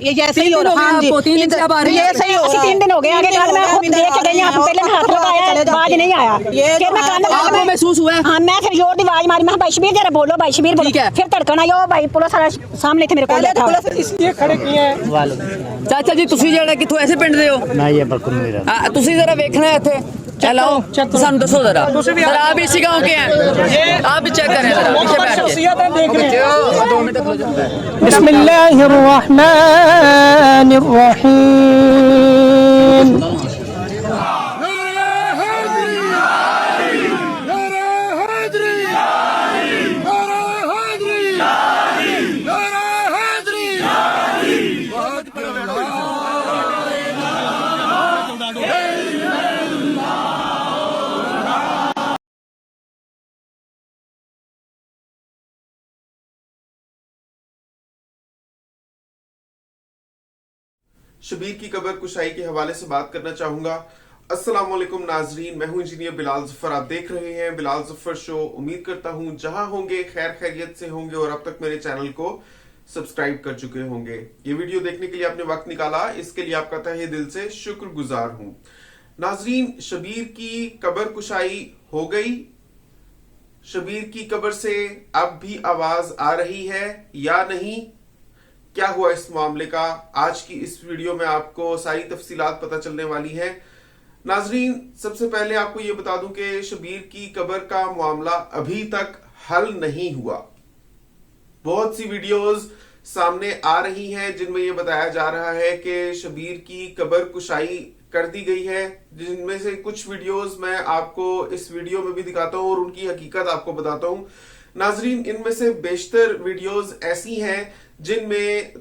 ये जैसे ही हो रहा हाँ जी ये सही हो रहा 3 दिन हो गए आगे कल मैं खुद देख के गई यहां पे पहले मैं हाथ लगाया आवाज नहीं आया फिर मैं कान आपको महसूस हुआ हां मैं फिर जोर दी आवाज मारी मैं भाई शबीर जरा बोलो भाई शबीर बोलो फिर धड़कन आई ओ भाई पुलिस वाला सामने थे मेरे को बैठा पुलिस इसलिए खड़े किए हैं चाचा जी ਤੁਸੀਂ ਜਿਹੜਾ ਕਿੱਥੋਂ ਐਸੇ ਪਿੰਡ ਦੇ ਹੋ मैं ये बरकुन मेरा ਤੁਸੀਂ ਜ਼ਰਾ ਵੇਖਣਾ है ਇੱਥੇ चलाओ ਸਾਨੂੰ ਦੱਸो जरा सर आप इसी गांव के हैं आप भी चेक करें जरा पीछे बैठ के देख रहे हैं 2 मिनट खलो जाओ बिस्मिल्लाहिर रहमानिर रहीम शबीर की कब्र कुशाई के हवाले से बात करना चाहूंगा। अस्सलाम वालेकुम नाजरीन, मैं हूं इंजीनियर बिलाल जफर। आप देख रहे हैं बिलाल जफर शो। उम्मीद करता हूं जहां होंगे खैर खैरियत से होंगे और अब तक मेरे चैनल को सब्सक्राइब कर चुके होंगे। ये वीडियो देखने के लिए आपने वक्त निकाला, इसके लिए आपका तहे दिल से शुक्रगुजार हूं। नाजरीन, शबीर की कब्र कुशाई हो गई। शबीर की कब्र से अब भी आवाज आ रही है या नहीं, क्या हुआ इस मामले का, आज की इस वीडियो में आपको सारी तफसीलात पता चलने वाली है। नाजरीन, सबसे पहले आपको यह बता दूं कि शबीर की कब्र का मामला अभी तक हल नहीं हुआ। बहुत सी वीडियोस सामने आ रही हैं जिनमें यह बताया जा रहा है कि शबीर की कब्र कुशाई कर दी गई है, जिनमें से कुछ वीडियोस मैं आपको इस वीडियो में भी दिखाता हूं और उनकी हकीकत आपको बताता हूं। नाजरीन, इनमें से बेशतर वीडियोस ऐसी हैं जिनमें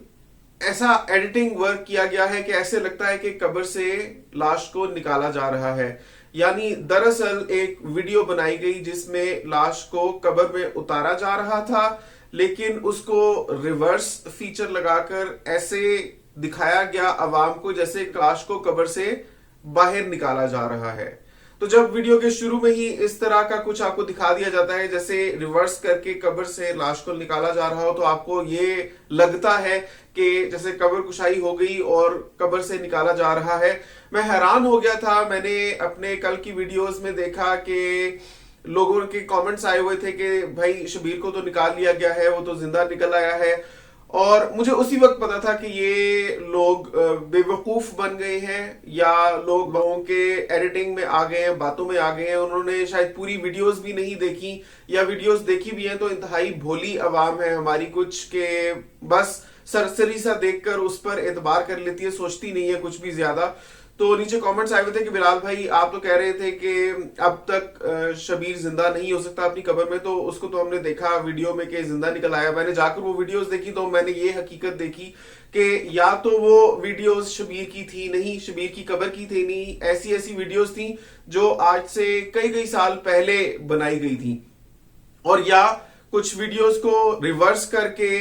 ऐसा एडिटिंग वर्क किया गया है कि ऐसे लगता है कि कब्र से लाश को निकाला जा रहा है। यानी दरअसल एक वीडियो बनाई गई जिसमें लाश को कब्र में उतारा जा रहा था, लेकिन उसको रिवर्स फीचर लगाकर ऐसे दिखाया गया अवाम को जैसे लाश को कब्र से बाहर निकाला जा रहा है। तो जब वीडियो के शुरू में ही इस तरह का कुछ आपको दिखा दिया जाता है जैसे रिवर्स करके कब्र से लाश को निकाला जा रहा हो, तो आपको ये लगता है कि जैसे कब्र कुशाई हो गई और कब्र से निकाला जा रहा है। मैं हैरान हो गया था, मैंने अपने कल की वीडियोस में देखा कि लोगों के कमेंट्स आए हुए थे कि भाई शबीर को तो निकाल लिया गया है, वो तो जिंदा निकल आया है। और मुझे उसी वक्त पता था कि ये लोग बेवकूफ बन गए हैं या लोग लोगों के एडिटिंग में आ गए हैं, बातों में आ गए हैं। उन्होंने शायद पूरी वीडियोस भी नहीं देखी या वीडियोस देखी भी हैं तो इंतहाई भोली आवाम है हमारी कुछ के बस सरसरी सा देखकर उस पर एतबार कर लेती है, सोचती नहीं है कुछ भी ज्यादा। तो नीचे कमेंट्स आए हुए थे कि बिलाल भाई आप तो कह रहे थे कि अब तक शबीर जिंदा नहीं हो सकता अपनी कब्र में, तो उसको तो हमने देखा वीडियो में कि जिंदा निकल आया। मैंने जाकर वो वीडियोस देखी तो मैंने ये हकीकत देखी कि या तो वो वीडियोस शबीर की थी नहीं, शबीर की कब्र की थी नहीं, ऐसी ऐसी वीडियोस थी जो आज से कई साल पहले बनाई गई थी, और या कुछ वीडियोस को रिवर्स करके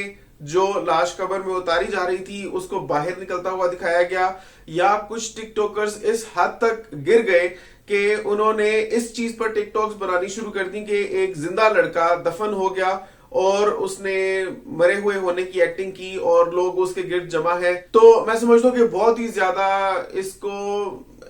जो लाश कब्र में उतारी जा रही थी उसको बाहर निकलता हुआ दिखाया गया, या कुछ टिकटॉकर्स इस हद तक गिर गए कि उन्होंने इस चीज पर टिकटॉक्स बनानी शुरू कर दी कि एक जिंदा लड़का दफन हो गया और उसने मरे हुए होने की एक्टिंग की और लोग उसके गिर्द जमा है। तो मैं समझता हूँ कि बहुत ही ज्यादा इसको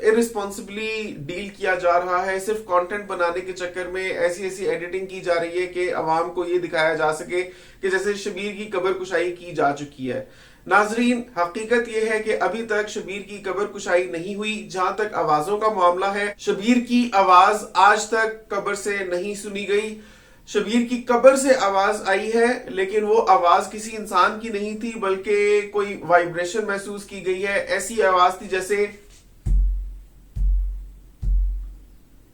इररिस्पॉन्सिबली डील किया जा रहा है। सिर्फ कंटेंट बनाने के चक्कर में ऐसी ऐसी एडिटिंग की जा रही है कि अवाम को ये दिखाया जा सके कि जैसे शबीर की कब्र कुशाई की जा चुकी है। नाजरीन, हकीकत यह है कि अभी तक शबीर की कब्र कुशाई नहीं हुई। जहां तक आवाजों का मामला है, शबीर की आवाज आज तक कब्र से नहीं सुनी गई। शबीर की कब्र से आवाज आई है लेकिन वो आवाज किसी इंसान की नहीं थी बल्कि कोई वाइब्रेशन महसूस की गई है। ऐसी आवाज थी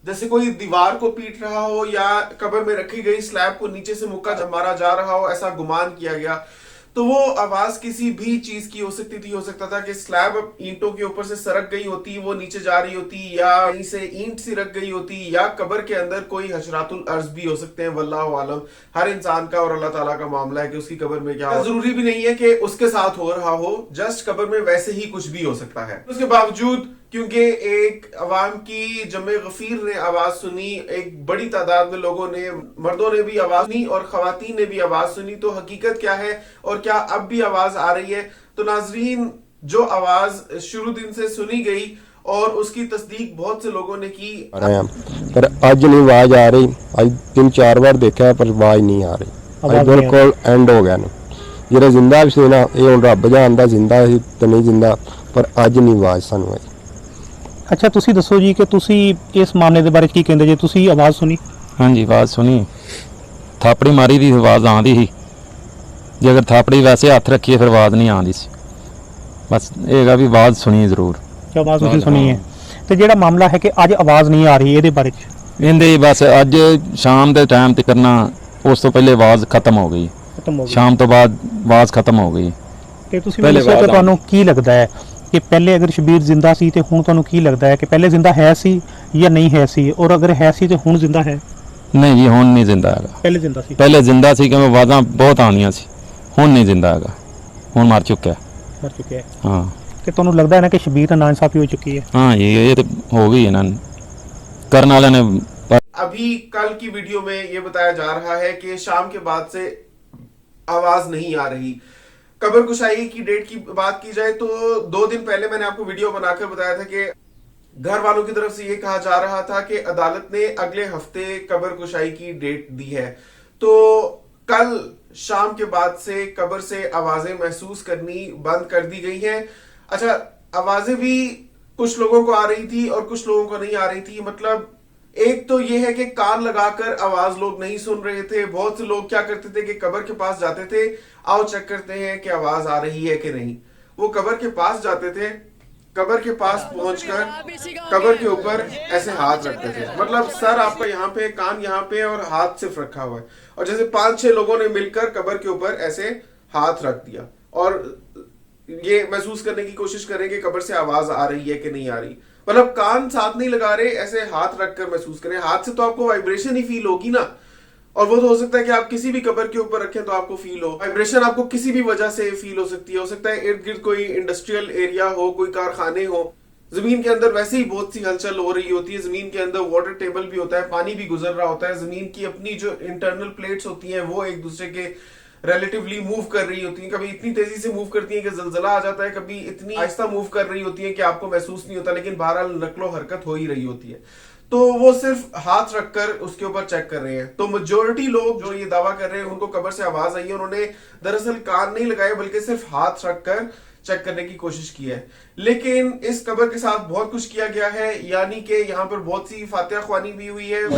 जैसे कोई दीवार को पीट रहा हो या कब्र में रखी गई स्लैब को नीचे से मुक्का मारा जा रहा हो, ऐसा गुमान किया गया। तो वो आवाज किसी भी चीज की हो सकती थी। हो सकता था कि स्लैब ईंटों के ऊपर से सरक गई होती, वो नीचे जा रही होती, या कहीं से ईंट सी रख गई होती, या कब्र के अंदर कोई हशरातुल अर्ज भी हो सकते हैं। वल्लाहु आलम, हर इंसान का और अल्लाह ताला का मामला है कि उसकी कब्र में क्या हो। जरूरी भी नहीं है कि उसके साथ हो रहा हो, जस्ट कब्र में वैसे ही कुछ भी हो सकता है। उसके बावजूद क्योंकि एक अवाम की जमे गफीर ने आवाज सुनी, एक बड़ी तादाद में लोगों ने, मर्दों ने भी आवाज सुनी और खवातीन ने भी आवाज सुनी, तो हकीकत क्या है और क्या अब भी आवाज आ रही है, तो नाजरीन, जो आवाज शुरू दिन से सुनी गई और उसकी तस्दीक बहुत से लोगों ने की, पर अज नहीं आवाज आ रही। अज 3-4 बार देखा पर आवाज नहीं आ रही। अज बिल्कुल एंड हो गया ਜਿਹੜਾ जिंदा भी ਸੀ ना, ये ਹੁਣ ਰੱਬ ਜਾਣਦਾ जिंदा ਸੀ ਤੇ नहीं जिंदा, पर अज नहीं आवाज ਸਾਨੂੰ ਆਈ। ਅੱਛਾ ਤੁਸੀਂ ਦੱਸੋ ਜੀ ਕਿ ਤੁਸੀਂ ਇਸ ਮਾਮਲੇ ਦੇ ਬਾਰੇ ਕੀ ਕਹਿੰਦੇ ਜੇ ਤੁਸੀਂ ਆਵਾਜ਼ ਸੁਣੀ? ਹਾਂਜੀ ਆਵਾਜ਼ ਸੁਣੀ, ਥਾਪੜੀ ਮਾਰੀ ਦੀ ਆਵਾਜ਼ ਆਉਂਦੀ ਸੀ। ਜੇ ਅਗਰ ਥਾਪੜੀ ਵੈਸੇ ਹੱਥ ਰੱਖੀਏ ਫਿਰ ਆਵਾਜ਼ ਨਹੀਂ ਆਉਂਦੀ ਸੀ। ਬਸ ਇਹ ਹੈਗਾ ਵੀ ਆਵਾਜ਼ ਸੁਣੀ ਜ਼ਰੂਰ। ਕਿ ਆਵਾਜ਼ ਤੁਸੀਂ ਸੁਣੀ ਹੈ ਤੇ ਜਿਹੜਾ ਮਾਮਲਾ ਹੈ ਕਿ ਅੱਜ ਆਵਾਜ਼ ਨਹੀਂ ਆ ਰਹੀ, ਇਹਦੇ ਬਾਰੇ ਚ ਇਹਦੇ ਬਸ ਅੱਜ ਸ਼ਾਮ ਦੇ ਟਾਈਮ ਤੇ ਕਰਨਾ, ਉਸ ਤੋਂ ਪਹਿਲੇ ਆਵਾਜ਼ ਖਤਮ ਹੋ ਗਈ। ਖਤਮ ਹੋ ਗਈ ਸ਼ਾਮ ਤੋਂ ਬਾਅਦ ਆਵਾਜ਼ ਖਤਮ ਹੋ ਗਈ। ਤੇ ਤੁਸੀਂ ਮੈਨੂੰ ਦੱਸੋ ਕਿ ਤੁਹਾਨੂੰ ਕੀ ਲੱਗਦਾ ਹੈ ਕਿ ਪਹਿਲੇ ਅਗਰ ਸ਼ਬੀਰ ਜ਼ਿੰਦਾ ਸੀ ਤੇ ਹੁਣ ਤੁਹਾਨੂੰ ਕੀ ਲੱਗਦਾ ਹੈ ਕਿ ਪਹਿਲੇ ਜ਼ਿੰਦਾ ਹੈ ਸੀ ਜਾਂ ਨਹੀਂ ਹੈ ਸੀ, ਔਰ ਅਗਰ ਹੈ ਸੀ ਤੇ ਹੁਣ ਜ਼ਿੰਦਾ ਹੈ? ਨਹੀਂ ਜੀ ਹੁਣ ਨਹੀਂ ਜ਼ਿੰਦਾ ਹੈਗਾ। ਪਹਿਲੇ ਜ਼ਿੰਦਾ ਸੀ? ਪਹਿਲੇ ਜ਼ਿੰਦਾ ਸੀ ਕਿਉਂਕਿ ਆਵਾਜ਼ਾਂ ਬਹੁਤ ਆਉਂਦੀਆਂ ਸੀ। ਹੁਣ ਨਹੀਂ ਜ਼ਿੰਦਾ ਹੈਗਾ, ਹੁਣ ਮਰ ਚੁੱਕਿਆ। ਮਰ ਚੁੱਕਿਆ ਹੈ। ਹਾਂ। ਕਿ ਤੁਹਾਨੂੰ ਲੱਗਦਾ ਹੈ ਨਾ ਕਿ ਸ਼ਬੀਰ ਨਾਲ ਨਾਇंसाफी हो चुकी है? हाँ ये तो हो गई है ना, करने वाले ने। अभी कल की वीडियो में ये बताया जा रहा है कि शाम के बाद से आवाज नहीं आ रही। कब्र कुशाई की डेट की बात की जाए तो 2 दिन पहले मैंने आपको वीडियो बनाकर बताया था कि घर वालों की तरफ से ये कहा जा रहा था कि अदालत ने अगले हफ्ते कब्र कुशाई की डेट दी है। तो कल शाम के बाद से कब्र से आवाजें महसूस करनी बंद कर दी गई हैं। अच्छा, आवाजें भी कुछ लोगों को आ रही थी और कुछ लोगों को नहीं आ रही थी। मतलब एक तो ये है कि कान लगाकर आवाज लोग नहीं सुन रहे थे। बहुत से लोग क्या करते थे कि कब्र के पास जाते थे, आओ चेक करते हैं कि आवाज आ रही है कि नहीं। वो कब्र के पास जाते थे, कब्र के पास पहुंचकर कब्र के ऊपर ऐसे हाथ रखते थे। मतलब सर आपका यहाँ पे, कान यहाँ पे और हाथ सिर्फ रखा हुआ है। और जैसे 5-6 लोगों ने मिलकर कब्र के ऊपर ऐसे हाथ रख दिया और ये महसूस करने की कोशिश करें कि कब्र से आवाज आ रही है कि नहीं आ रही। मतलब कान साथ नहीं लगा रहे, ऐसे हाथ रखकर महसूस करें। हाथ से तो आपको वाइब्रेशन ही फील होगी ना, और वो तो हो सकता है कि आप किसी भी कब्र के ऊपर रखें तो आपको फील हो। वाइब्रेशन आपको किसी भी वजह से फील हो सकती है। हो सकता है इर्द गिर्द कोई इंडस्ट्रियल एरिया हो, कोई कारखाने हो, जमीन के अंदर वैसे ही बहुत सी हलचल हो रही होती है। जमीन के अंदर वाटर टेबल भी होता है, पानी भी गुजर रहा होता है। जमीन की अपनी जो इंटरनल प्लेट्स होती हैं वो एक दूसरे के रिलेटिवली मूव कर रही होती हैं। कभी इतनी तेजी से मूव करती हैं कि जलजला आ जाता है, कभी इतनी आहिस्ता मूव कर रही होती है कि आपको महसूस नहीं होता, लेकिन बहरहाल नकलो हरकत हो ही रही होती है। तो वो सिर्फ हाथ रखकर उसके ऊपर चेक कर रहे हैं। तो मेजोरिटी लोग जो ये दावा कर रहे हैं उनको कब्र से आवाज आई है, उन्होंने दरअसल कान नहीं लगाए बल्कि सिर्फ हाथ रखकर चेक करने की कोशिश की है। लेकिन इस कब्र के साथ बहुत कुछ किया गया है, यानी कि यहाँ पर बहुत सी फातिहा ख्वानी भी हुई है।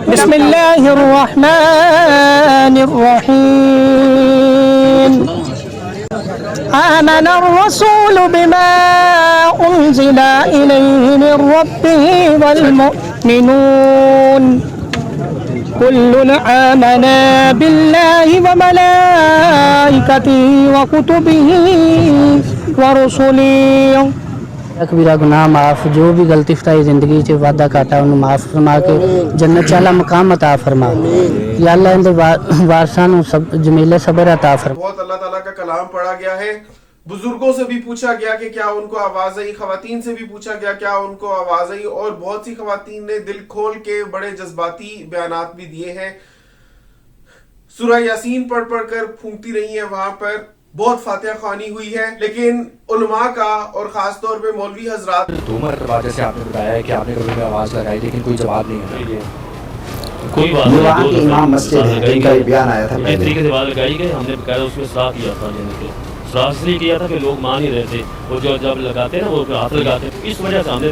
बिस्मिल्लाहिर्रहमानिर्रहीम। आमन अर्रसूल बिमा उन्ज़िला इलैहि मिन रब्बिहि वल मुअ्मिनून कुल्लुन आमना बिल्लाहि व मलाइकतिहि व कुतुबिहि व रुसुलिहि। कबीरा गुनाह माफ़, जो भी गलती फताई ज़िंदगी च वादा घाटा उन्हें माफ़ फरमा के जन्नत चाला मकाम अता फरमा। या अल्लाह इनके वारसां नूं सब जमीले सबर अता फरमा। बहुत अल्लाह ताला का कलाम पढ़ा गया है। बुजुर्गों से भी पूछा गया कि क्या उनको आवाज आई, खवातीन से भी पूछा गया क्या उनको आवाज आई, और बहुत सी खवातीन ने दिल खोल के बड़े जज्बाती बयानात भी दिए हैं। सूरह यासीन पढ़ कर फूंकती रही है। वहां पर बहुत फातिहा ख्वानी हुई है, लेकिन उलमा का और खास तौर पे मौलवी हजरात, 2 मरतबा जैसे आपने बताया है कि आपने कभी भी आवाज़ लगाई लेकिन कोई जवाब नहीं है। कोई बात नहीं, इमाम मस्जिद है जिनका बयान आया था, इस तरीके से बात लगाई गई। हमने बकायदा उसमें सराह किया था, सराह इसलिए किया था कि लोग मान ही रहे थे। वो जो जब लगाते हैं ना, वो हाथ लगाते हैं, इस वजह से हमने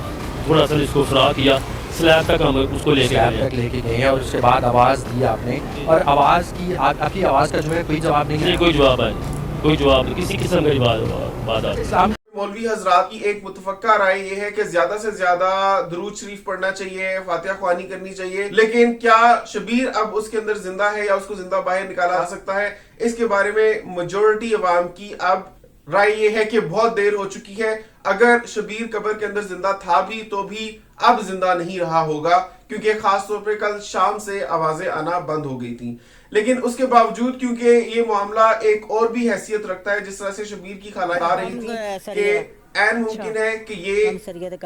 थोड़ा सा इसको सराह किया। स्लैब तक हम उसको लेके गए हैं और उसके बाद आवाज़ दी आपने, और आवाज़ की आपकी आवाज़ का जो है कोई जवाब नहीं है। कोई जवाब है, कोई जवाब नहीं, किसी किस्म का जवाब। मौलवी हजरात की एक मुतफक्का राय ये है कि ज्यादा से ज्यादा दुरूद शरीफ पढ़ना चाहिए, फातिहा ख्वानी करनी चाहिए। लेकिन क्या शबीर अब उसके अंदर जिंदा है या उसको जिंदा बाहर निकाला जा सकता है, इसके बारे में मेजोरिटी अवाम की अब राय ये है कि बहुत देर हो चुकी है। अगर शबीर कब्र के अंदर जिंदा था भी तो भी अब जिंदा नहीं रहा होगा, क्योंकि खास तौर पे कल शाम से आवाजें आना बंद हो गई थी। लेकिन उसके बावजूद क्योंकि ये मामला एक और भी हैसियत रखता है, जिस तरह से शबीर की खाला आ रही थी कि ऐन मुमकिन है कि ये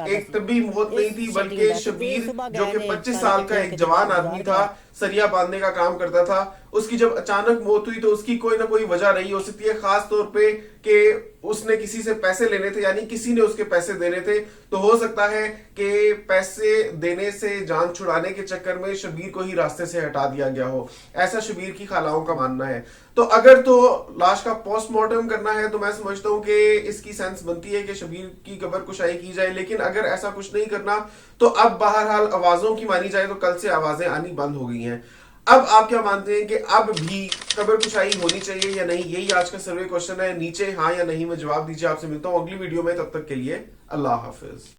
एक तबी मौत नहीं थी, बल्कि शबीर जो कि 25 साल का एक जवान आदमी था, सरिया बांधने का काम करता था, उसकी जब अचानक मौत हुई तो उसकी कोई ना कोई वजह रही हो सकती है। खास तौर पे कि उसने किसी से पैसे लेने थे, यानी किसी ने उसके पैसे देने थे, तो हो सकता है कि पैसे देने से जान छुड़ाने के चक्कर में शबीर को ही रास्ते से हटा दिया गया हो, ऐसा शबीर की खालाओं का मानना है। तो अगर तो लाश का पोस्टमार्टम करना है तो मैं समझता हूं कि इसकी सेंस बनती है कि शबीर की कब्र कुशाई की जाए, लेकिन अगर ऐसा कुछ नहीं करना तो अब बहरहाल आवाजों की मानी जाए तो कल से आवाजें आनी बंद हो गई हैं। अब आप क्या मानते हैं कि अब भी कब्र कुशाई होनी चाहिए या नहीं? यही आज का सर्वे क्वेश्चन है। नीचे हाँ या नहीं में जवाब दीजिए। आपसे मिलता हूं अगली वीडियो में, तब तक के लिए अल्लाह हाफिज।